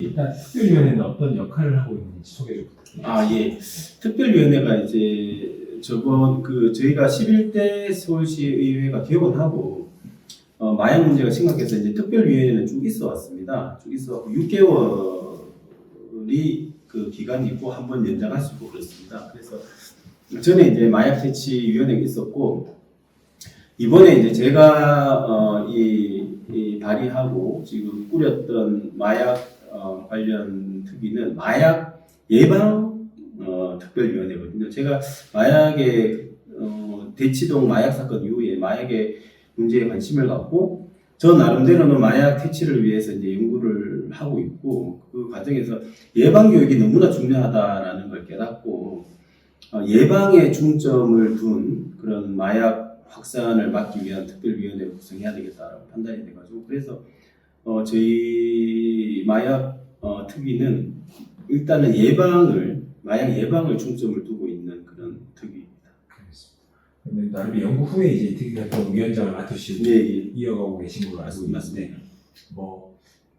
일단 특별위원회는 어떤 역할을 하고 있는지 소개 좀 부탁드립니다. 예. 특별위원회가 이제 저희가 11대 서울시 의회가 개원하고 마약 문제가 심각해서 이제 특별위원회는 쭉 있어 왔습니다. 쭉 있어 왔고 6개월이 그 기간이 있고 한 번 연장할 수 있고 그렇습니다. 그래서 전에 이제 마약 퇴치위원회가 있었고 이번에 이제 제가 이 발의하고 지금 꾸렸던 마약 관련 특위는 마약 예방 특별위원회거든요. 제가 마약의 대치동 마약 사건 이후에 마약의 문제에 관심을 갖고 저 나름대로는 마약 퇴치를 위해서 이제 연구를 하고 있고 그 과정에서 예방 교육이 너무나 중요하다라는 걸 깨닫고 예방에 중점을 둔 그런 마약 확산을 막기 위한 특별위원회를 구성해야 되겠다라고 판단이 돼가지고 그래서 저희 마약 특위는 일단은 마약 예방을 중점을 두고 있는 그런 특위입니다. 알겠습니다. 나름의 연구 후에 이제 특위활동 위원장을 맡으시고 이어가고 계신 걸로 알고 있는데,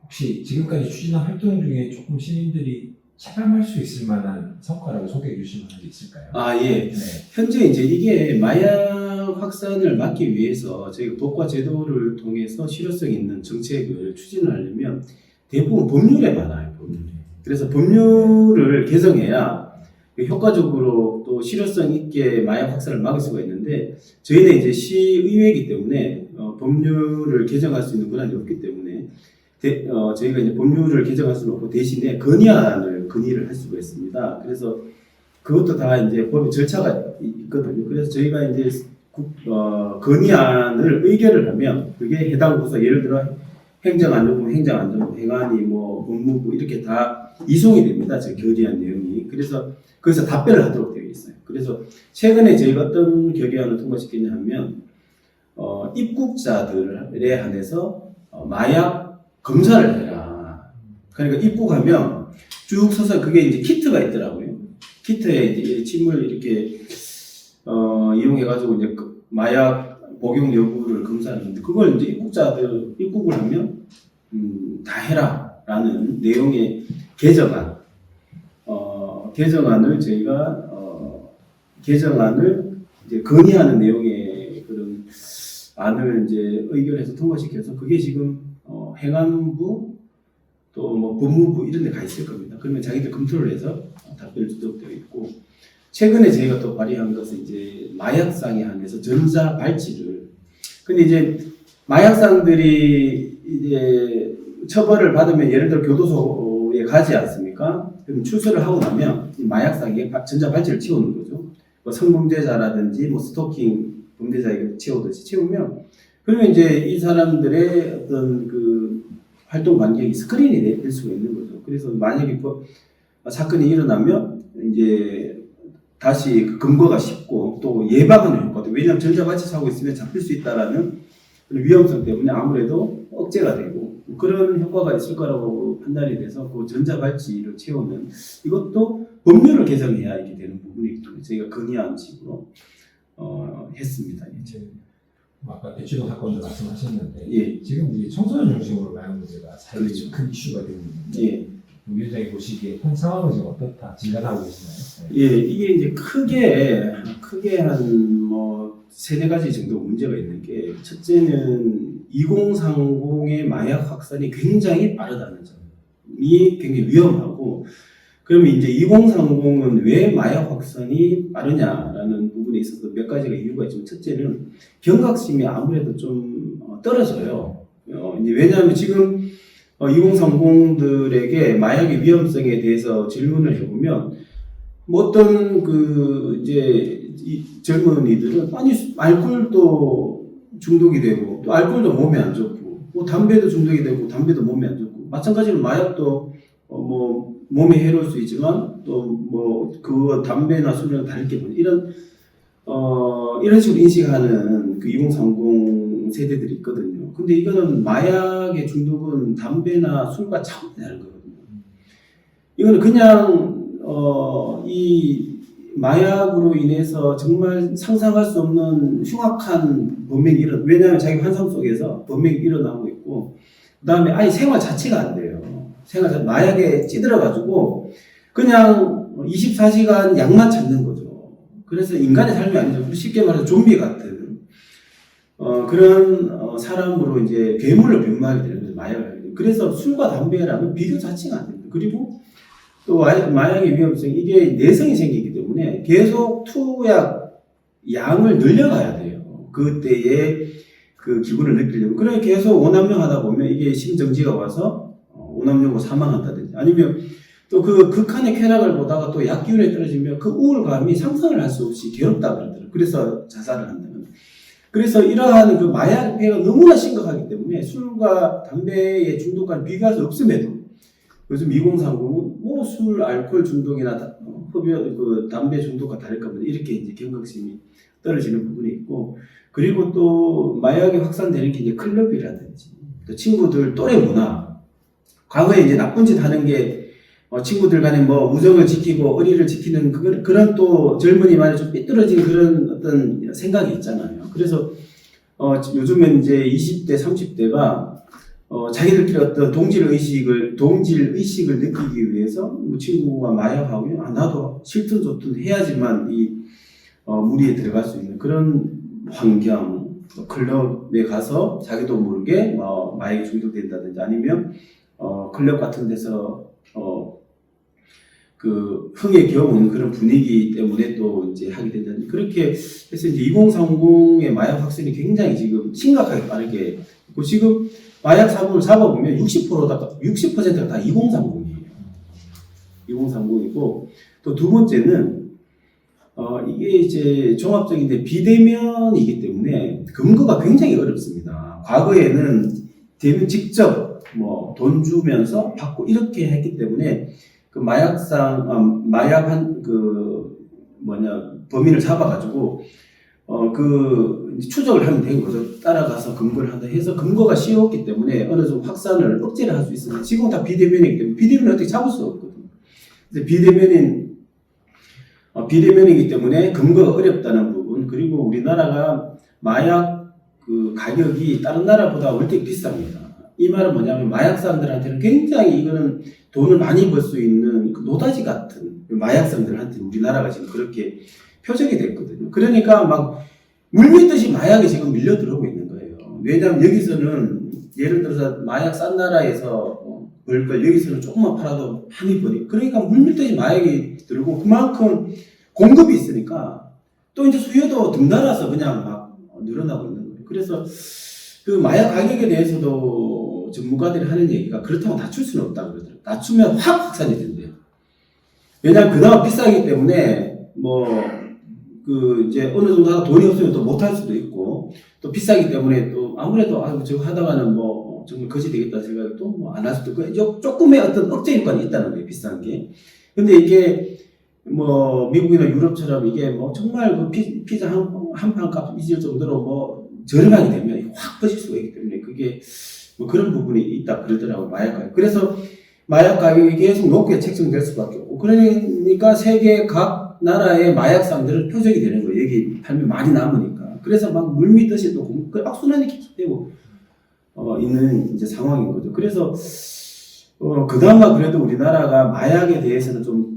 혹시 지금까지 추진한 활동 중에 조금 시민들이 체감할 수 있을 만한 성과라고 소개해 주실 만한 게 있을까요? 예. 네. 현재 이제 이게 마약 확산을 막기 위해서 저희가 법과 제도를 통해서 실효성 있는 정책을 추진하려면 대부분 법률에 반하요. 법률에. 그래서 법률을 개정해야 효과적으로 또 실효성 있게 마약 확산을 막을 수가 있는데 저희는 이제 시의회이기 때문에 법률을 개정할 수 있는 권한이 없기 때문에 저희가 이제 법률을 개정할 수는 없고 대신에 건의를 할 수가 있습니다. 그래서 그것도 다 이제 법의 절차가 있거든요. 그래서 저희가 이제 건의안을 의결을 하면 그게 해당 부서 예를 들어 행정안전부, 행정안전부, 행안위, 법무부 이렇게 다 이송이 됩니다. 저 결의안 내용이. 그래서 거기서 답변을 하도록 되어 있어요. 그래서 최근에 저희가 어떤 결의안을 통과시켰냐 하면 입국자들에 한해서 마약 검사를 해라. 그러니까 입국하면 쭉 서서 그게 이제 키트가 있더라고요. 키트에 이제 침을 이렇게 이용해가지고 이제 마약 복용 여부를 검사하는데 그걸 이제 입국을 하면 다 해라라는 내용의 개정안을 저희가 개정안을 이제 건의하는 내용의 그런 안을 이제 의결해서 통과시켜서 그게 지금 행안부 또 법무부 이런 데 가 있을 겁니다. 그러면 자기들 검토를 해서 답변을 주도록 되어 있고 최근에 저희가 또 발의한 것은 이제 마약상에 한해서 전자발찌를 근데 이제 마약상들이 이제 처벌을 받으면 예를 들어 교도소에 가지 않습니까? 그럼 출소를 하고 나면 마약상에 전자발찌를 채우는 거죠. 성범죄자라든지 스토킹 범죄자에게 채우면 그러면 이제 이 사람들의 어떤 그 활동 반경이 스크린이 될 수가 있는 거죠. 그래서 만약에 사건이 일어나면 이제 다시 그 검거가 쉽고 또 예방하는 효과도 왜냐하면 전자발찌 사고 있으면 잡힐 수 있다라는 그런 위험성 때문에 아무래도 억제가 되고 그런 효과가 있을 거라고 판단이 돼서 그 전자발찌를 채우는 이것도 법률을 개정해야 이렇게 되는 부분이기 때문에 저희가 건의안 식으로 했습니다. 아까 대치동 사건도 말씀하셨는데 지금 우리 청소년 중심으로 마약 문제가 사회에 큰 이슈가 되고 있는데 위원장이 보시기에 현 상황은 지금 어떻다 진단하고 계시나요? 이게 이제 크게 한 세네 가지 정도 문제가 있는 게 첫째는 2030의 마약 확산이 굉장히 빠르다는 점이 굉장히 위험하고 그러면 이제 2030은 왜 마약 확산이 빠르냐라는 부분에 있어서 몇 가지가 이유가 있지만 첫째는 경각심이 아무래도 좀 떨어져요. 이제 왜냐하면 지금 2030들에게 마약의 위험성에 대해서 질문을 해보면 어떤 이제 이 젊은이들은 알코올도 중독이 되고 또 알코올도 몸에 안 좋고 담배도 중독이 되고 담배도 몸에 안 좋고 마찬가지로 마약도 몸에 해로울 수 있지만 또 그 담배나 술이랑 다를 게 뭐냐 이런 식으로 인식하는 그 2030 세대들이 있거든요. 근데 이거는 마약의 중독은 담배나 술과 차원이 다른 거거든요. 이거는 그냥 이 마약으로 인해서 정말 상상할 수 없는 흉악한 범행이 왜냐하면 자기 환상 속에서 범행이 일어나고 있고 그 다음에 아예 생활 자체가 안 돼요. 생활 마약에 찌들어가지고 그냥 24시간 약만 찾는 거죠. 그래서 인간의 삶이 아니죠. 쉽게 말해서 좀비 같은 그런 사람으로 이제 괴물로 변모하게 되는 거죠. 마약을 하게 되는. 그래서 술과 담배라는 비교 자체가 안 됩니다. 그리고 또 마약의 위험성 이게 내성이 생기기 때문에 계속 투약 양을 늘려가야 돼요. 그때의 그 기분을 느끼려면. 그래 계속 오남용 하다 보면 이게 심정지가 와서 오남용으로 사망한다든지 아니면 또 그 극한의 쾌락을 보다가 또 약 기운에 떨어지면 그 우울감이 상상을 할 수 없이 괴롭다 그러더라고요. 그래서 자살을 한다는. 그래서 이러한 그 마약 폐해가 너무나 심각하기 때문에 술과 담배의 중독과는 비교할 수 없음에도 요즘 2030은 뭐 술, 알코올 중독이나 흡연, 그 담배 중독과 다를까 보다 이렇게 이제 경각심이 떨어지는 부분이 있고 그리고 또 마약이 확산되는 게 이제 클럽이라든지 또 친구들 또래 문화 과거에 이제 나쁜 짓 하는 게 친구들 간에 뭐 우정을 지키고 의리를 지키는 그런 또 젊은이만의 좀 삐뚤어진 그런 어떤 생각이 있잖아요. 그래서 요즘엔 이제 20대, 30대가 자기들끼리 어떤 동질 의식을 느끼기 위해서 뭐 친구가 마약하고 나도 싫든 좋든 해야지만 이 무리에 들어갈 수 있는 그런 환경, 클럽에 가서 자기도 모르게 마약에 중독된다든지 아니면 클럽 같은 데서 그 흥에 겨운 그런 분위기 때문에 또 이제 하게 된다든지 그렇게 해서 이제 2030의 마약 확산이 굉장히 지금 심각하게 빠르게 있고 지금 마약 사범을 잡아보면 60%가 다 2030이에요. 2030이고 또 두 번째는 이게 이제 종합적인데 비대면이기 때문에 근거가 굉장히 어렵습니다. 과거에는 대면 직접 뭐 돈 주면서 받고 이렇게 했기 때문에 그 마약한 범인을 잡아가지고 그 추적을 하면 된 거죠. 따라가서 근거를 한다 해서 근거가 쉬웠기 때문에 어느 정도 확산을 억제를 할 수 있습니다. 지금은 다 비대면이기 때문에 비대면을 어떻게 잡을 수 없거든요. 비대면이기 때문에 근거가 어렵다는 부분 그리고 우리나라가 마약 그 가격이 다른 나라보다 월등히 비쌉니다. 이 말은 뭐냐면 마약 사람들한테는 굉장히 이거는 돈을 많이 벌 수 있는 그 노다지 같은 마약상들한테 우리나라가 지금 그렇게 표적이 됐거든요. 그러니까 막 물밀듯이 마약이 지금 밀려 들어오고 있는 거예요. 왜냐하면 여기서는 예를 들어서 마약 싼 나라에서 벌 걸 여기서는 조금만 팔아도 많이 버리. 그러니까 물밀듯이 마약이 들고 그만큼 공급이 있으니까 또 이제 수요도 등달아서 그냥 막 늘어나고 있는 거예요. 그래서 그 마약 가격에 대해서도 전문가들이 하는 얘기가 그렇다고 낮출 수는 없다고 그러더라고요. 낮추면 확 확산이 된대요. 왜냐하면 그나마 비싸기 때문에 이제 어느 정도 하다 돈이 없으면 또 못할 수도 있고 또 비싸기 때문에 또 아무래도 저거 하다가는 정말 거지 되겠다 생각이 또 안 할 수도 있고 조금의 어떤 억제 효과는 있다는 거예요. 비싼 게. 근데 이게 미국이나 유럽처럼 이게 정말 그 피자 한 판 값 잊을 정도로 저렴하게 되면 확 퍼질 수가 있기 때문에 그게 그런 부분이 있다 그러더라고요. 마약 가격. 그래서 마약 가격이 계속 높게 책정될 수밖에 없고 그러니까 세계 각 나라의 마약상들은 표적이 되는 거예요. 여기 팔면 많이 남으니까. 그래서 막 물밀듯이 또 악순환이 계속되고 있는 이제 상황인 거죠. 그래서 그나마 그래도 우리나라가 마약에 대해서는 좀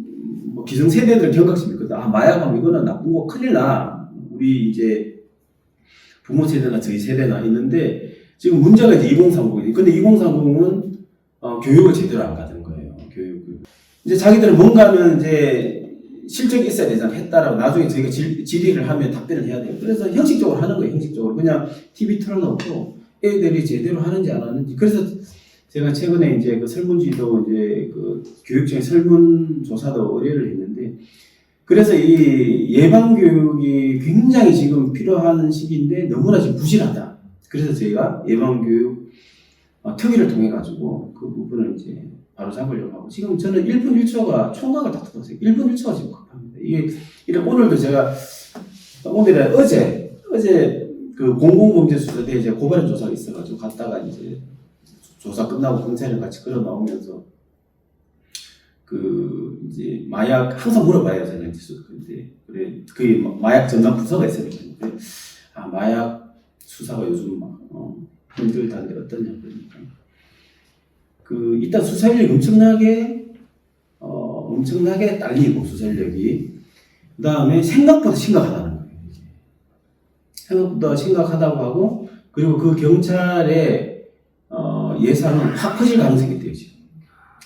기성세대들 경각심이 있거든. 마약하면 이거는 나쁜 거 큰일 나. 우리 이제 부모 세대나 저희 세대나 있는데 지금 문제가 이제 2030이에요. 근데 2030은 교육을 제대로 안 받은 거예요. 교육을. 이제 자기들은 뭔가는 이제 실적이 있어야 되잖아. 했다라고 나중에 저희가 질의를 하면 답변을 해야 돼요. 그래서 형식적으로 하는 거예요. 형식적으로. 그냥 TV 틀어놓고 애들이 제대로 하는지 안 하는지. 그래서 제가 최근에 이제 그 설문지도 이제 그 교육청의 설문조사도 의뢰를 했는데 그래서 이 예방교육이 굉장히 지금 필요한 시기인데 너무나 지금 부실하다. 그래서 저희가 예방교육 특위를 통해 가지고 그 부분을 이제 바로 잡으려고 하고 지금 저는 1분 1초가 총각을 다 뜯었어요. 1분 1초가 지금 급합니다. 이게 오늘도 제가 어제 그 공공범죄수사대에 이제 고발인 조사가 있어가지고 갔다가 이제 조사 끝나고 경찰을 같이 끌어 나오면서 이제 마약 항상 물어봐요 저는 근데 그래 그 마약 전담 부서가 있으니까 마약 수사가 요즘 막 힘들다는데 어떠냐 그러니까 일단 수사인력이 엄청나게 딸리고, 수사인력이. 그 다음에 생각보다 심각하다는 거예요. 생각보다 심각하다고 하고, 그리고 그 경찰의, 예산은 확 커질 가능성이 있대요, 지금.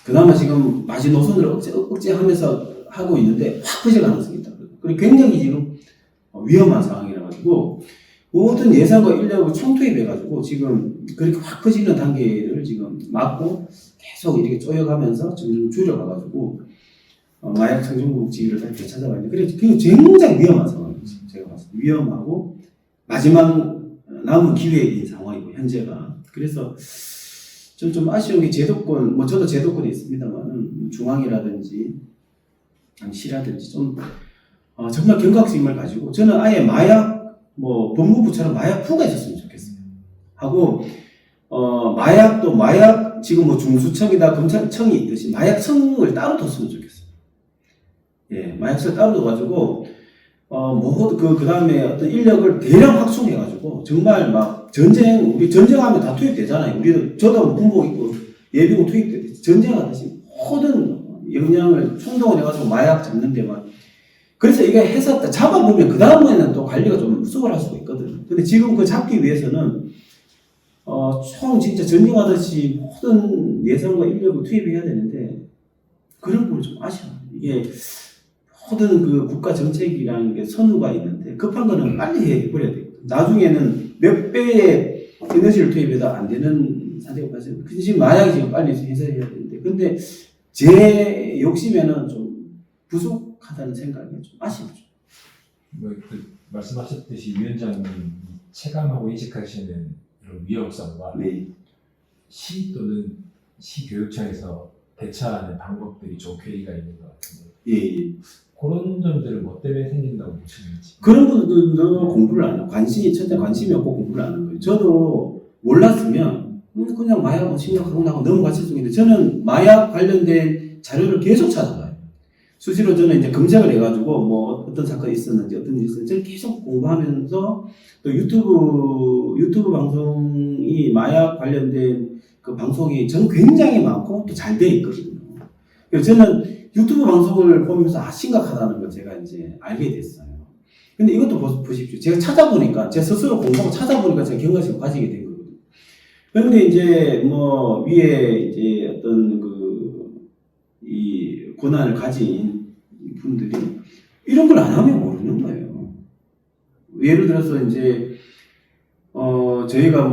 그나마 지금 마지노선을 억제하면서 하고 있는데, 확 커질 가능성이 있다. 그리고 굉장히 지금 위험한 상황이라 가지고, 모든 예산과 인력을 총투입해가지고, 지금 그렇게 확 커지는 단계를 지금 막고, 계속 이렇게 쪼여가면서 점점 줄여가가지고, 마약 청정국 지위를 다시 되찾아가야 돼. 그래서 굉장히 위험한 상황이에요. 제가 봤을 때. 위험하고, 마지막 남은 기회인 상황이고, 현재가. 그래서 좀 아쉬운 게 제도권, 저도 제도권이 있습니다만, 중앙이라든지, 시라든지 정말 경각심을 가지고, 저는 아예 법무부처럼 마약부가 있었으면 좋겠어요. 하고, 마약, 지금 중수청이다, 검찰청이 있듯이 마약청을 따로 뒀으면 좋겠어요. 예, 마약청을 따로 둬가지고, 그 다음에 어떤 인력을 대량 확충해가지고, 정말 우리 전쟁하면 다 투입되잖아요. 저도 군복 입고 예비군 투입되듯이 전쟁하듯이 모든 역량을 총동원해가지고 마약 잡는 데만. 그래서 이게 해서 잡아보면 그 다음에는 또 관리가 좀 수월할 수가 있거든요. 근데 지금 그 잡기 위해서는 진짜 전쟁하듯이 모든 예산과 인력을 투입해야 되는데 그런 부분이 좀 아쉬워요. 이게 모든 그 국가 정책이라는 게 선우가 있는데 급한 거는 빨리 해버려야 돼요. 나중에는 몇 배의 에너지를 투입해도 안 되는 상태가 발생. 지금 마약이 지금 빨리 해소해야 되는데 근데 제 욕심에는 좀 부족하다는 생각이 좀 아쉽죠. 말씀하셨듯이 위원장님 체감하고 인식하시는 이런 위험성과 시 또는 시교육청에서 대처하는 방법들이 좀 괴리가 있는 것 같은데 그런 점들은 뭐 때문에 생긴다고 보시는지. 그런 분들도 공부를 안 하고 첫째 관심이 없고 공부를 안 하는 거예요. 저도 몰랐으면 그냥 마약은 심각하고 나고 넘어갔을 중인데 저는 마약 관련된 자료를 계속 찾아봐요. 수시로 저는 이제 검색을 해가지고 어떤 사건이 있었는지 어떤 일이 있었는지 저는 계속 공부하면서 또 유튜브 방송이 마약 관련된 그 방송이 저는 굉장히 많고 또 잘 돼 있거든요. 그래서 저는 유튜브 방송을 보면서 심각하다는 걸 제가 이제 알게 됐어요. 근데 이것도 보십시오. 제가 찾아보니까, 제 스스로 공부하고 찾아보니까 제가 경각심을 가지게 된 거거든요. 그런데 이제 위에 이제 어떤 이 고난을 가진 분들이 이런 걸 안 하면 모르는 거예요. 예를 들어서 이제, 저희가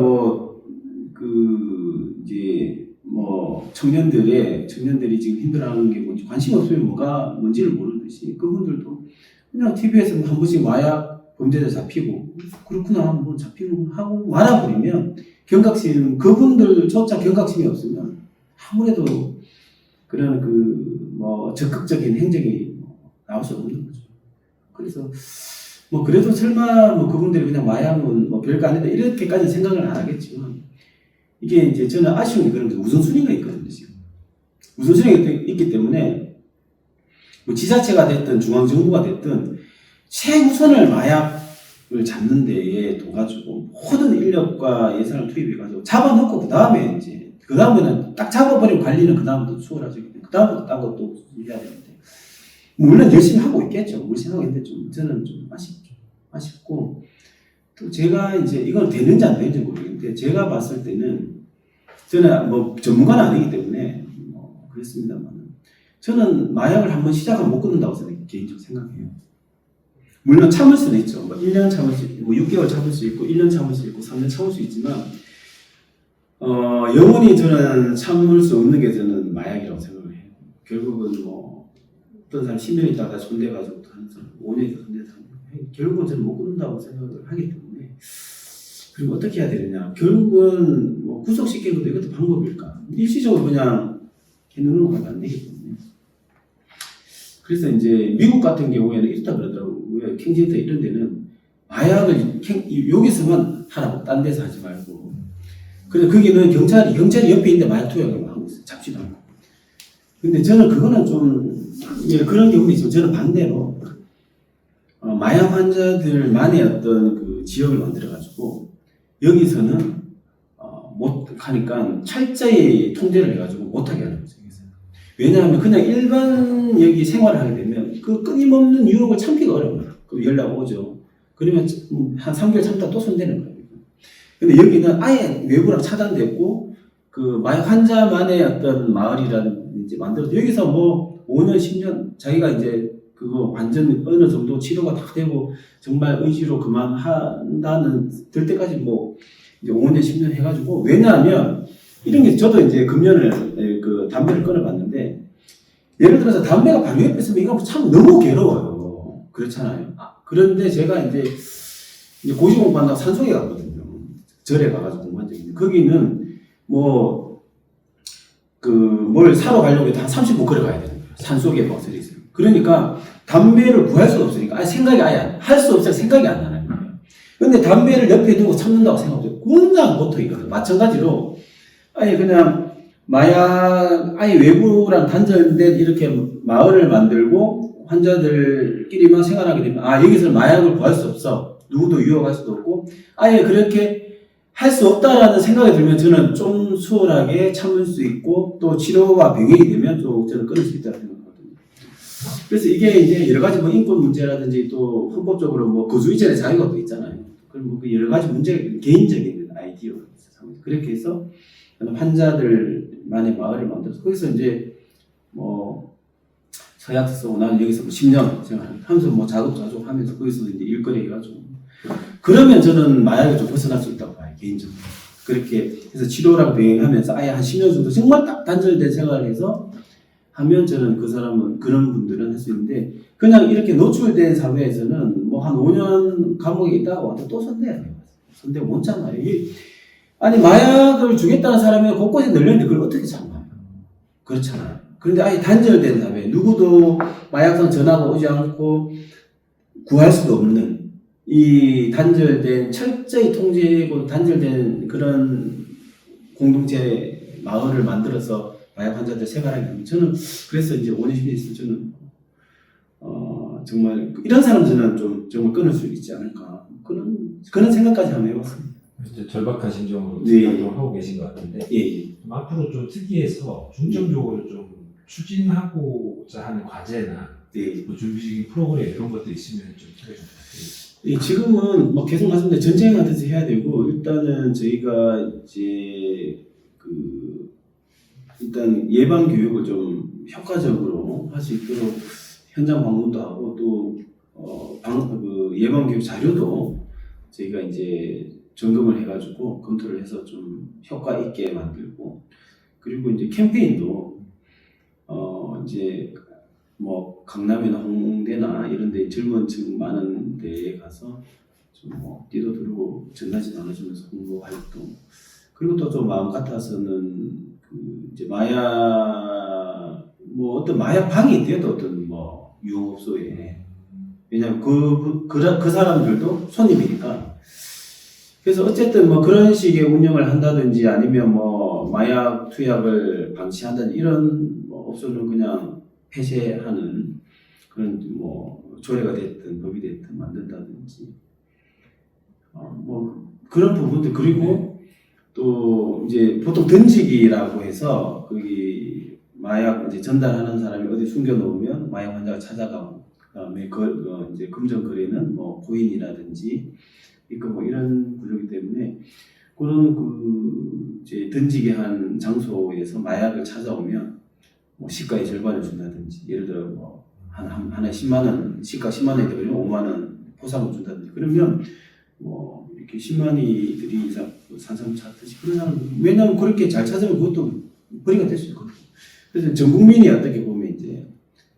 청년들이 지금 힘들어하는 게 뭔지 관심 없으면 뭔지를 모르듯이 그분들도 그냥 TV에서 한 번씩 마약 범죄자 잡히고 그렇구나 잡히고 하고 말아버리면 그분들조차 경각심이 없으면 아무래도 그런 적극적인 행적이 나올 수 없는 거죠. 그래서 그래도 설마 그분들이 그냥 마약은 별거 아니다 이렇게까지 생각을 안 하겠지만 이게 이제 저는 아쉬운 게 그런 게 우선순위가 있거든요, 지금. 우선순위가 있기 때문에 지자체가 됐든 중앙정부가 됐든 최우선을 마약을 잡는 데에 둬가지고 모든 인력과 예산을 투입해가지고 잡아놓고 그 다음에는 딱 잡아버리면 관리는 그 다음부터 수월하죠. 그 다음부터 딴 것도 해야 되는데 물론 열심히 하고 있겠죠. 열심히 하고 있는데 저는 좀 아쉽고 또 제가 이제 이건 되는지 안 되는지 모르겠는데 제가 봤을 때는 저는 전문가는 아니기 때문에 그렇습니다만 저는 마약을 한번 시작하면 못 끊는다고 개인적으로 생각해요. 물론 참을 수는 있죠. 1년 참을 수 있고 6개월 참을 수 있고 1년 참을 수 있고 3년 참을 수 있지만 영원히 저는 참을 수 없는 게 저는 마약이라고 생각을 해요. 결국은 어떤 사람 10년 있다가 손대가지고 하는 사람 5년 있다가 손대서 결국은 저는 못 끊는다고 생각을 하기 때문에 그리고 어떻게 해야 되느냐 결국은 구속시키는 것도 이것도 방법일까 일시적으로 그냥 해놓는 것도 안 되기 때문에 그래서 이제 미국 같은 경우에는 이렇다 그러더라고요. 켄지터 이런 데는 마약을 여기서만 하라고 딴 데서 하지 말고 그래서 거기는 경찰이 옆에 있는데 마약 투약을 하고 있어요. 잡지도 않고. 근데 저는 그거는 좀 그런 경우도 있지만 저는 반대로 마약 환자들만의 어떤 그 지역을 만들어가지고 여기서는 하니까 철저히 통제를 해가지고 못하게 하는 거죠. 왜냐하면 그냥 일반 여기 생활을 하게 되면 그 끊임없는 유혹을 참기가 어려워요. 그 연락 오죠. 그러면 한 3개월 참다 또 손대는 거예요. 근데 여기는 아예 외부랑 차단됐고 그 마약 환자만의 어떤 마을이라든지 만들어서 여기서 뭐 5년, 10년 자기가 이제 그거 완전 어느 정도 치료가 다 되고 정말 의지로 그만한다는 될 때까지 뭐 이제 5년, 10년 해가지고 왜냐하면 이런 게 저도 이제 금년을 그 담배를 끊어봤는데 예를 들어서 담배가 바로 옆에 있으면 이거 참 너무 괴로워요. 그렇잖아요. 그런데 제가 이제 고시 공부한다고 산속에 갔거든요. 절에 가가지고 공부한 적이 있는데 거기는 뭐 그 뭘 사러 가려고 해도 한 30분 걸어가야 되는 거예요. 산속에 버스를 있어요. 그러니까 담배를 구할 수가 없으니까 생각이 아예 할 수 없어서 생각이 안 나는 거예요. 근데 담배를 옆에 두고 참는다고 생각해요. 그냥 보통이거든요. 마찬가지로 아예 그냥 마약 아예 외부랑 단절된 이렇게 마을을 만들고 환자들끼리만 생활하게 되면 아 여기서 마약을 구할 수 없어. 누구도 유혹할 수도 없고 아예 그렇게 할 수 없다라는 생각이 들면 저는 좀 수월하게 참을 수 있고 또 치료가 병행이 되면 좀 저는 끊을 수 있다고 생각하거든요. 그래서 이게 이제 여러 가지 뭐 인권 문제라든지 또 헌법적으로 뭐 거주이전의 자유가 또 있잖아요. 그럼 뭐 그 여러 가지 문제 개인적인 아이디어가 있어요. 그렇게 해서 환자들만의 마을을 만들어서 거기서 이제 뭐 서약 쓰고 나는 여기서 뭐 10년 생활하면서 뭐 자급자족 하면서 거기서 이제 일거리 해가지고 그러면 저는 마약에 좀 벗어날 수 있다고 봐요 개인적으로. 그렇게 해서 치료랑 병행하면서 아예 한 10년 정도 정말 딱 단절된 생활을 해서 하면 저는 그 사람은 그런 분들은 할 수 있는데 그냥 이렇게 노출된 사회에서는 뭐 한 5년 감옥에 있다가 와도 또 손대야 돼요. 손대고 못 참아요. 아니 마약을 주겠다는 사람이 곳곳에 널렸는데 그걸 어떻게 참아요? 그렇잖아요. 그런데 아예 단절된 사회 누구도 마약성 전화가 오지 않고 구할 수도 없는 이 단절된 철저히 통제고 단절된 그런 공동체 마을을 만들어서 마약 환자들 생활하게 되면 저는 그래서 이제 5년 10년 있으면 저는 정말 이런 사람 저는 좀 정말 끊을 수 있지 않을까 그런 생각까지 한번 해봤습니다. 이제 절박한 심정으로 네. 활동하고 계신 것 같은데 좀 앞으로 좀 특이해서 중점적으로 좀 추진하고자 하는 과제나 뭐 준비적인 프로그램 이런 것도 있으면 좀 소개 좀 부탁드립니다. 지금은 뭐 계속 말씀드린 전쟁하듯이 해야 되고 일단은 저희가 이제 그 일단 예방 교육을 좀 효과적으로 할 수 있도록 현장 방문도 하고 또 그 예방 교육 자료도 저희가 이제 점검을 해가지고 검토를 해서 좀 효과 있게 만들고 그리고 이제 캠페인도 이제 뭐 강남이나 홍대나 이런 데 젊은 층 많은 데에 가서 좀 뭐 뛰어들고 전단지 나눠주면서 홍보 활동 그리고 또 좀 마음 같아서는 그 이제 마약 뭐 어떤 마약 방이 있대요 또 어떤 뭐 유흥업소에 왜냐면 그 사람들도 손님이니까 그래서 어쨌든 뭐 그런 식의 운영을 한다든지 아니면 뭐 마약 투약을 방치한다든지 이런 뭐 업소는 그냥 폐쇄하는 그런 뭐 조례가 됐든 법이 됐든 만든다든지 뭐 그런 부분들 그리고 또 이제 보통 던지기라고 해서 거기 마약 이제 전달하는 사람이 어디 숨겨놓으면 마약 환자가 찾아가고 그다음에 이제 금전 거래는 뭐 고인이라든지 그러니까 뭐 이런 구조이기 때문에 그런 그 이제 던지게 한 장소에서 마약을 찾아오면 뭐 시가의 절반을 준다든지 예를 들어 뭐 하나에 10만 원 시가 10만 원이 되면 5만 원 포상을 준다든지 그러면 뭐 이렇게 10만이들이 산삼 찾듯이 그런 사람 왜냐하면 그렇게 잘 찾으면 그것도 벌이가 될 수 있거든요. 그래서 전 국민이 어떻게 보면 이제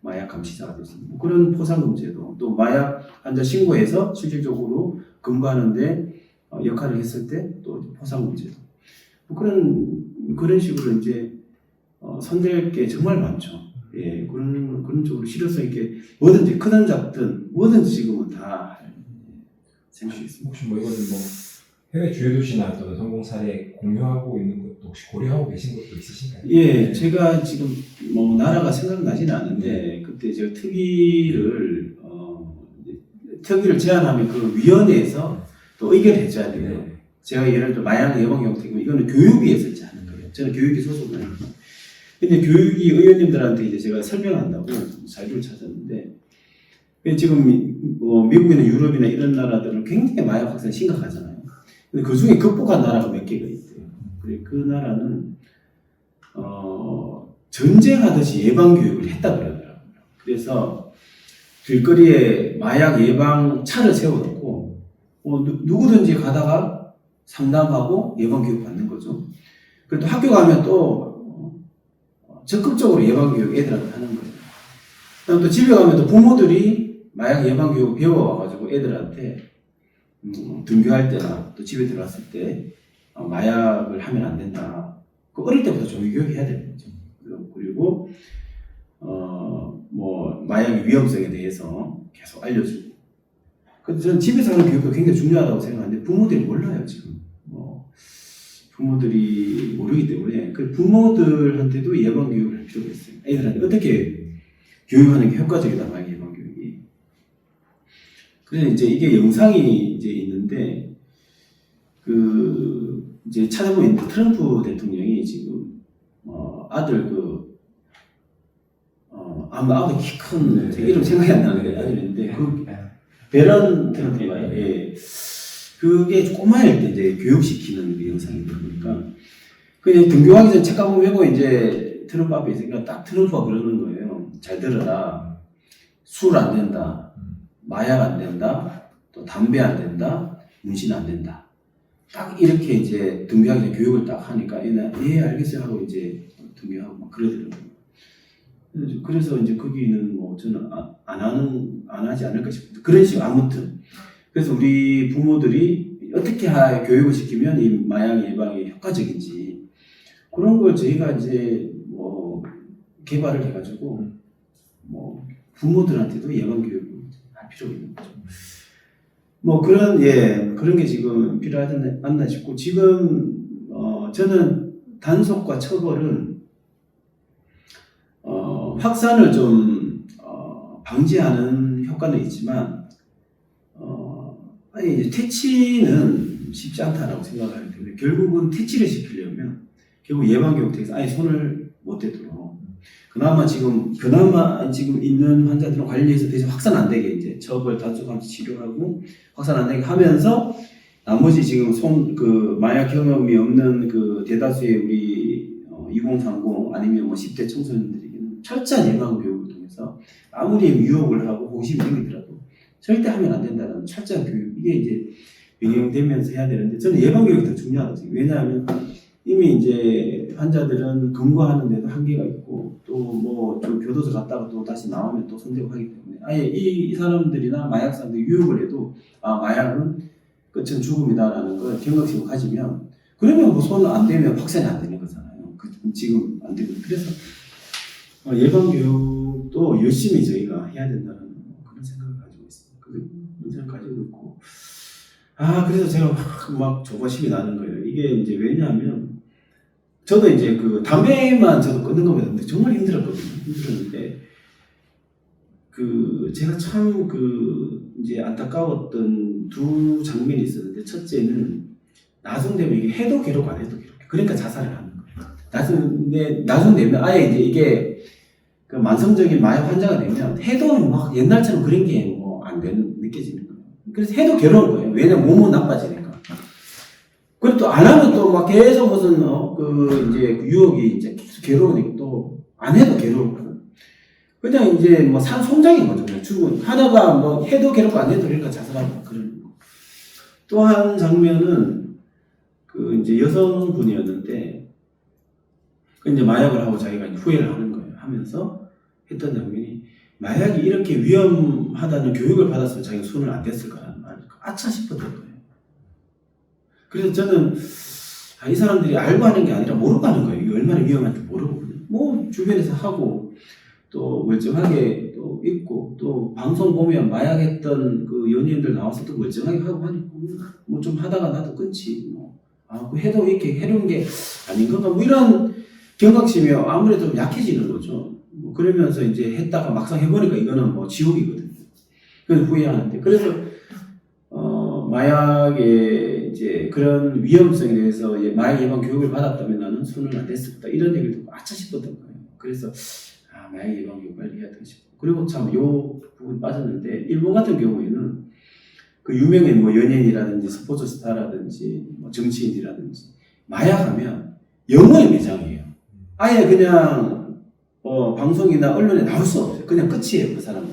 마약 감시자가 될 수 있는 뭐 그런 포상금 제도 또 마약 환자 신고해서 실질적으로 근무하는데 역할을 했을 때 또 포상금 제도 뭐 그런 식으로 이제 손댈 게 정말 많죠. 예, 그런 쪽으로 실효성 있게 뭐든지 크든 작든 뭐든지 지금은 다 할 생각이 있습니다. 혹시 뭐 이거는 뭐 해외 주요 도시나 또는 성공 사례 공유하고 있는 것도 혹시 고려하고 계신 것도 있으신가요? 예, 제가 지금 뭐 나라가 생각나지는 않는데 그때 제가 특위를 제안하면 그 위원회에서 또 의결을 해줘야 돼요. 제가 예를 들어 마약 예방 교육이고 이거는 교육위에서 이제 하는 거예요. 저는 교육위 소속은 아니고. 근데 교육위 의원님들한테 이제 제가 설명한다고 자료를 찾았는데 지금 미국이나 유럽이나 이런 나라들은 굉장히 마약 확산이 심각하잖아요. 근데 그 중에 극복한 나라가 몇 개가 있어요. 그 나라는 전쟁하듯이 예방 교육을 했다 그러더라고요. 그래서 길거리에 마약 예방 차를 세워놓고 누구든지 가다가 상담하고 예방 교육 받는 거죠. 그리고 또 학교 가면 또 적극적으로 예방 교육 애들한테 하는 거예요. 그다음 또 집에 가면 또 부모들이 마약 예방 교육 배워와가지고 애들한테 등교할 때나 또 집에 들어왔을 때 마약을 하면 안 된다. 그 어릴 때부터 조기 교육해야 되는 거죠. 그리고 뭐 마약의 위험성에 대해서 계속 알려주고. 근데 저는 집에서 하는 교육도 굉장히 중요하다고 생각하는데 부모들이 몰라요 지금. 부모들이 모르기 때문에 그 부모들한테도 예방 교육을 할 필요가 있어요. 애들한테 어떻게 교육하는 게 효과적이다 마약 예방 교육이. 그래서 이제 이게 영상이 이제 있는데 이제 찾아보면 트럼프 대통령이 지금 아들 아들 키 큰 이름 생각이 안 나는데 아들인데 베런 트럼프인가요? 예. 그게 꼬마일 때 이제 교육시키는 그 영상인데 보니까 그냥 등교하기 전에 책가방 메고 이제 트럼프 앞에 있으니까 딱 트럼프가 그러는 거예요. 잘 들어라. 술 안 된다. 마약 안 된다. 또 담배 안 된다. 문신 안 된다. 딱 이렇게 이제 등교하기 전에 교육을 딱 하니까 얘는 예 알겠어요 하고 이제 등교하고 막 그러더라고요. 그래서 이제 거기는 뭐 저는 안 하지 않을까 싶은데 그런 식으로 아무튼 그래서 우리 부모들이 어떻게 교육을 시키면 이 마약 예방에 효과적인지 그런 걸 저희가 이제 뭐 개발을 해가지고 뭐 부모들한테도 예방 교육을 할 필요가 있는 거죠. 뭐 그런 게 지금 필요하지 않나 싶고 지금 저는 단속과 처벌은 확산을 좀 방지하는 효과는 있지만 이제 퇴치는 쉽지 않다라고 생각하기 때문에 결국은 퇴치를 시키려면 결국 예방교육 통해서 아예 손을 못 대도록 그나마 지금 있는 환자들은 관리해서 대신 확산 안 되게 이제 처벌 단속하면서 치료하고 확산 안 되게 하면서 나머지 지금 마약 경험이 없는 그 대다수의 우리 2030 아니면 뭐 10대 청소년들에게는 철저한 예방 교육을 통해서 아무리 유혹을 하고 호기심이 생기더라도 절대 하면 안 된다는 철저한 교육 이게 이제 병행되면서 해야 되는데 저는 예방 교육이 더 중요하다고 생각해요. 왜냐하면 이미 이제 환자들은 근거하는 데도 한계가 있고 또 뭐 좀 교도소 갔다가 또 다시 나오면 또 손대고 하기 때문에 아예 이 사람들이나 마약사람들이 유혹을 해도 마약은 끝은 죽음이다라는 걸 경각심을 가지면 그러면 뭐 손 안 대면 확산이 안 되는 거잖아요. 지금 안 되고 그래서 예방 교육도 열심히 저희가 해야 된다는 그런 생각을 가지고 있습니다. 그런 생각을 가지고 있고 그래서 제가 막 조바심이 나는 거예요. 이게 이제 왜냐하면 저도 이제 그 담배만 저도 끊는 거 보는데 정말 힘들었거든요. 힘들었는데 제가 참 이제 안타까웠던 두 장면이 있었는데 첫째는 나중 되면 이게 해도 괴롭고 안 해도 괴롭고 그러니까 자살을 하는 거예요. 나중 되면 아예 이제 이게 그 만성적인 마약 환자가 되면 해도 막 옛날처럼 그런 게 뭐 안 되는 느껴지는 거예요. 그래서 해도 괴로운 거예요. 왜냐면 몸은 나빠지니까. 그리고 또 안 하면 또 막 계속 무슨 이제 유혹이 이제 계속 괴로우니까 또 안 해도 괴로운 거예요. 그냥 이제 뭐 산송장인 거죠. 그냥 죽은 하다가 뭐 해도 괴롭고 안 해도 그러니까 자살하고 그런 거. 또 한 장면은 이제 여성분이었는데 이제 마약을 하고 자기가 이제 후회를 하는 거예요. 하면서 했던 장면이 마약이 이렇게 위험하다는 교육을 받았으면 자기가 손을 안 댔을까라는 말을 아차 싶었던 거예요. 그래서 저는 이 사람들이 알고 하는 게 아니라 모르고 하는 거예요. 이게 얼마나 위험한지 모르고 뭐 주변에서 하고 또 멀쩡하게 또 있고 또 방송 보면 마약했던 그 연예인들 나와서 또 멀쩡하게 하고 하니까 뭐 좀 하다가 나도 끊지 그 해도 이렇게 해로운 게 아닌 건가 뭐 이런 경각심이 아무래도 약해지는 거죠. 뭐 그러면서 이제 했다가 막상 해보니까 이거는 뭐 지옥이거든요. 그래서 후회하는데 그래서 마약에 이제 그런 위험성에 대해서 마약 예방 교육을 받았다면 나는 손을 안 댔을 거다. 이런 얘기를 듣고 아차 싶었던 거예요. 그래서 마약 예방 교육 빨리 해야 되고 싶고. 그리고 참 요 부분이 빠졌는데 일본 같은 경우에는 그 유명한 뭐 연예인이라든지 스포츠 스타라든지 뭐 정치인이라든지 마약하면 영원히 매장이에요. 아예 그냥 방송이나 언론에 나올 수 없어요. 그냥 끝이에요. 그 사람은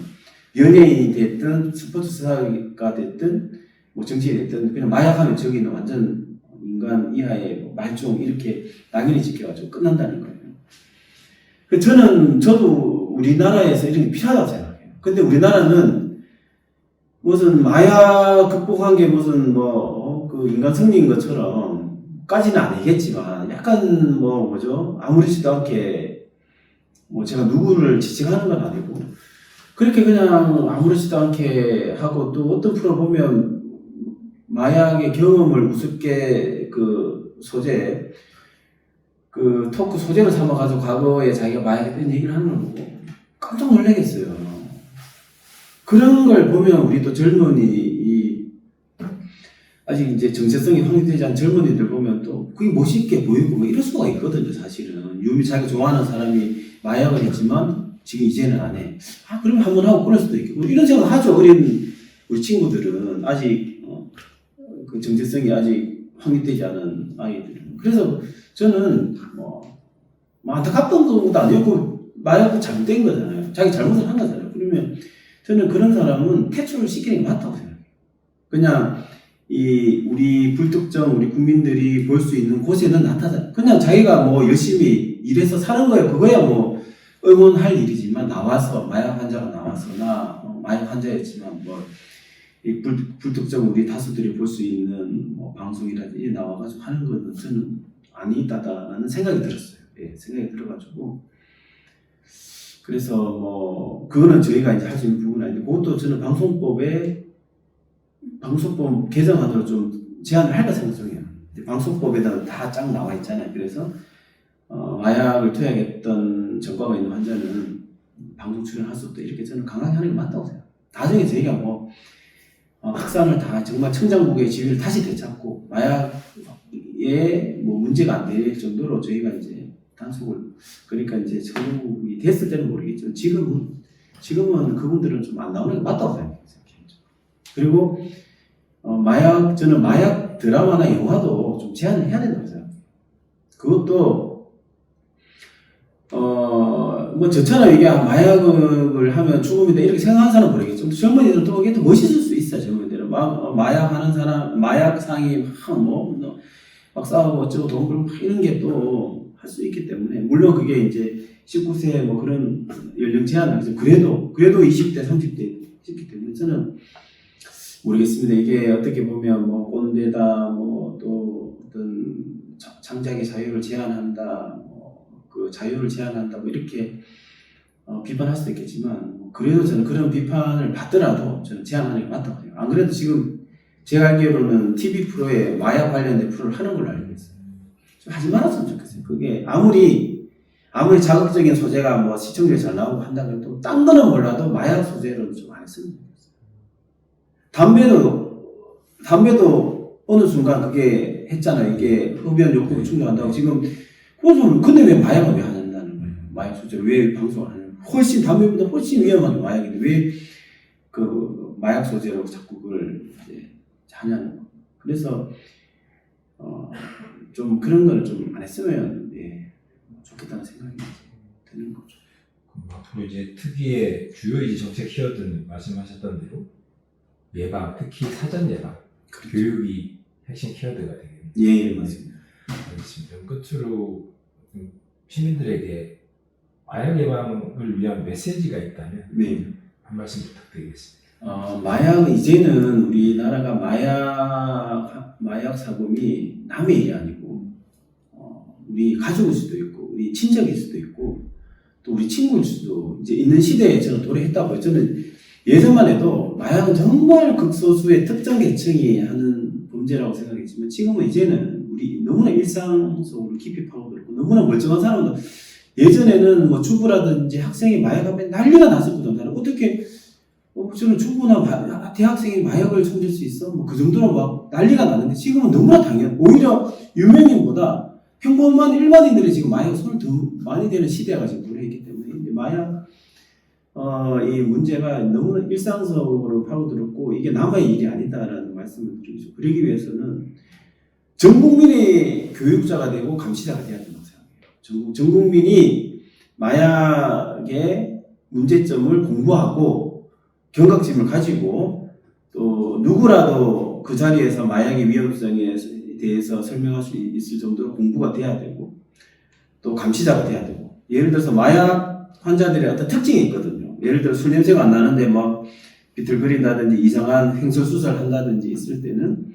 연예인이 됐든 스포츠 스타가 됐든 뭐 정치인이 됐든 그냥 마약하면 저기는 완전 인간 이하의 말종 이렇게 낙인이 찍혀가지고 끝난다는 거예요. 저도 우리나라에서 이런 게 필요하다고 생각해요. 근데 우리나라는 무슨 마약 극복한 게 무슨 그 인간 승리인 것처럼까지는 아니겠지만 약간 뭐죠 아무렇지도 않게 뭐 제가 누구를 지칭하는 건 아니고 그렇게 그냥 아무렇지도 않게 하고 또 어떤 프로 보면 마약의 경험을 우습게 그 소재 그 토크 소재로 삼아가지고 과거에 자기가 마약했던 얘기를 하는 걸 보고 깜짝 놀라겠어요. 그런 걸 보면 우리 또 젊은이 아직 이제 정체성이 확립되지 않은 젊은이들 보면 또 그게 멋있게 보이고 뭐 이럴 수가 있거든요. 사실은 자기가 좋아하는 사람이 마약을 했지만 지금 이제는 안 해. 그러면 한번 하고 끊을 수도 있고 이런 생각 하죠. 어린 우리 친구들은 아직 그 정체성이 아직 확립되지 않은 아이들은. 그래서 저는 뭐 안타깝던 것도 아니었고 마약도 잘못된 거잖아요. 자기 잘못을 한 거잖아요. 그러면 저는 그런 사람은 퇴출을 시키는 게 맞다고 생각해요. 그냥 우리 불특정 우리 국민들이 볼 수 있는 곳에는 나타나 그냥 자기가 뭐 열심히 일해서 사는 거예요. 그거야 뭐 응원할 일이지만 나와서 마약 환자가 나와서 나 마약 환자였지만 뭐 이 불특정 우리 다수들이 볼 수 있는 뭐 방송이라든지 나와가지고 하는 거는 저는 아니다라는 생각이 들었어요. 예, 생각이 들어가지고 그래서 뭐 그거는 저희가 이제 할 수 있는 부분은 아닌데 그것도 저는 방송법 개정안으로 좀 제안을 할까 생각 중이에요. 방송법에다 다 쫙 나와 있잖아요. 그래서 마약을 투약했던 전과가 있는 환자는 방송 출연할 수 없다 이렇게 저는 강하게 하는 게 맞다고 생각해요. 나중에 저희가 뭐 확산을 다 정말 청정국의 지위를 다시 되찾고 마약에 뭐 문제가 안 될 정도로 저희가 이제 단속을 그러니까 이제 정국이 됐을 때는 모르겠지만 지금은 그분들은 좀 안 나오는 게 맞다고 생각해요. 그리고 저는 마약 드라마나 영화도 좀 제한을 해야 된다고 생각해요. 그것도 뭐 저처럼 이게 마약을 하면 죽음이다 이렇게 생각하는 사람은 모르겠죠. 젊은이들은 또 이게 또 멋있을 수 있어요. 젊은이들은 마약 하는 사람 마약 상이 막 싸우고 어쩌고 돈 벌고 이런 게 또 할 수 있기 때문에 물론 그게 이제 19세 뭐 그런 연령 제한을 하죠. 그래도 20대 30대 있기 때문에 저는 모르겠습니다. 이게 어떻게 보면 뭐 꼰대다 뭐 또 어떤 창작의 자유를 제한한다 그 자유를 제한한다 뭐 이렇게 비판할 수도 있겠지만 그래도 저는 그런 비판을 받더라도 저는 제한하는 게 맞다고 생각해요. 안 그래도 지금 제가 알기로는 TV 프로에 마약 관련된 프로를 하는 걸로 알고 있어요. 좀 하지 말았으면 좋겠어요. 그게 아무리 자극적인 소재가 뭐 시청률이 잘 나오고 한다고 해도 딴 거는 몰라도 마약 소재로는 좀 안 했으면 좋겠어요. 담배도 어느 순간 그게 했잖아요. 이게 흡연 욕구를 충족한다고 지금 근데 왜 마약을 왜 한다는 거예요? 마약 소재를 왜 방송을 하는 거예요? 담배보다 훨씬 위험한 게 마약인데 왜 그 마약 소재로 자꾸 그걸 이제 하냐는 거예요. 그래서 좀 그런 거를 좀 안 했으면 좋겠다는 생각이 드는 거죠. 앞으로 이제 특위의 주요 이제 정책 키워드는 말씀하셨던 대로 예방, 특히 사전 예방, 그렇죠. 교육이 핵심 키워드가 되겠네요. 예, 맞습니다. 알겠습니다. 끝으로 시민들에게 마약 예방을 위한 메시지가 있다면 한 말씀 부탁드리겠습니다. 마약은 이제는 우리나라가 마약 사범이 남의 일이 아니고 우리 가족일 수도 있고 우리 친척일 수도 있고 또 우리 친구일 수도 이제 있는 시대에 저는 도래했다고요. 저는 예전만 해도 마약은 정말 극소수의 특정 계층이 하는 범죄라고 생각했지만 지금은 이제는 우리 너무나 일상 속으로 깊이 파고들고 너무나 멀쩡한 사람도 예전에는 뭐 주부라든지 학생이 마약하면 난리가 났었거든요. 어떻게 저는 중고나 대학생이 마약을 손댈 수 있어? 뭐 그 정도로 막 난리가 났는데 지금은 너무나 당연. 오히려 유명인보다 평범한 일반인들이 지금 마약 손을 더 많이 대는 시대가 지금 도래했기 때문에 이제 마약 이 문제가 너무 일상적으로 파고들었고 이게 남의 일이 아니다라는 말씀을 드리죠. 그러기 위해서는 전 국민이 교육자가 되고 감시자가 돼야 된다고 생각해요. 전 국민이 마약의 문제점을 공부하고 경각심을 가지고 또 누구라도 그 자리에서 마약의 위험성에 대해서 설명할 수 있을 정도로 공부가 돼야 되고 또 감시자가 돼야 되고 예를 들어서 마약 환자들의 어떤 특징이 있거든요. 예를 들어 술 냄새가 안 나는데 막 비틀거린다든지 이상한 횡설수설 한다든지 있을 때는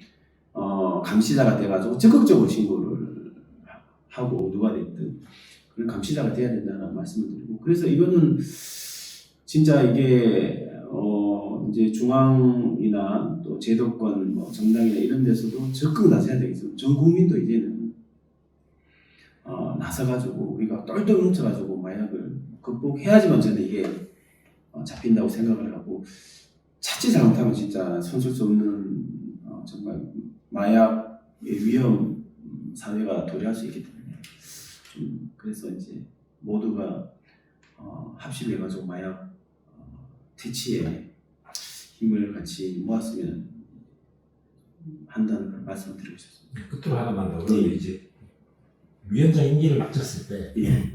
감시자가 돼가지고 적극적으로 신고를 하고 누가 됐든 그런 감시자가 돼야 된다는 말씀을 드리고 그래서 이거는 진짜 이게 이제 중앙이나 또 제도권 뭐 정당이나 이런 데서도 적극 나서야 되겠습니다. 전 국민도 이제는 나서가지고 우리가 똘똘 뭉쳐가지고 마약을 극복해야지만 저는 이게 잡힌다고 생각을 하고 자칫 잘못하면 진짜 손쓸 수 없는 정말 마약의 위험 사회가 도래할 수 있기 때문에 그래서 이제 모두가 합심해가지고 마약 퇴치에 힘을 같이 모았으면 한다는 걸 말씀을 드리고 싶습니다. 끝으로 하나만 더 그러면 이제 위원장 임기를 마쳤을 때 예.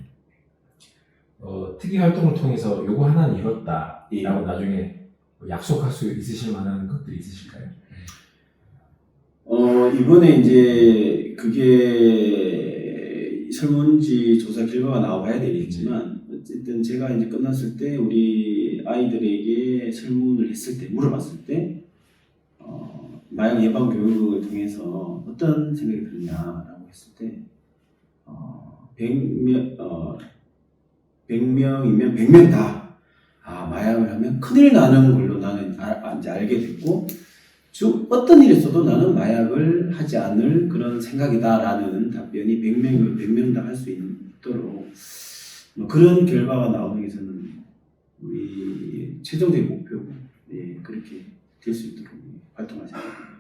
특위 활동을 통해서 요거 하나는 이뤘다라고 예. 나중에 약속할 수 있으실 만한 것들이 있으실까요? 이번에 이제 그게 설문지 조사 결과가 나와야 되겠지만 어쨌든 제가 이제 끝났을 때 우리 아이들에게 설문을 했을 때 물어봤을 때 마약 예방 교육을 통해서 어떤 생각이 드느냐라고 했을 때 100명이면 100명 다 마약을 하면 큰일 나는 걸로 나는 이제 알게 됐고 어떤 일이 있어도 나는 마약을 하지 않을 그런 생각이다라는 답변이 100명이면 100명 다 할 수 있도록 그런 결과가 나오는 게 저는 우리 최종적인 목표고 그렇게 될 수 있도록 활동할 생각입니다.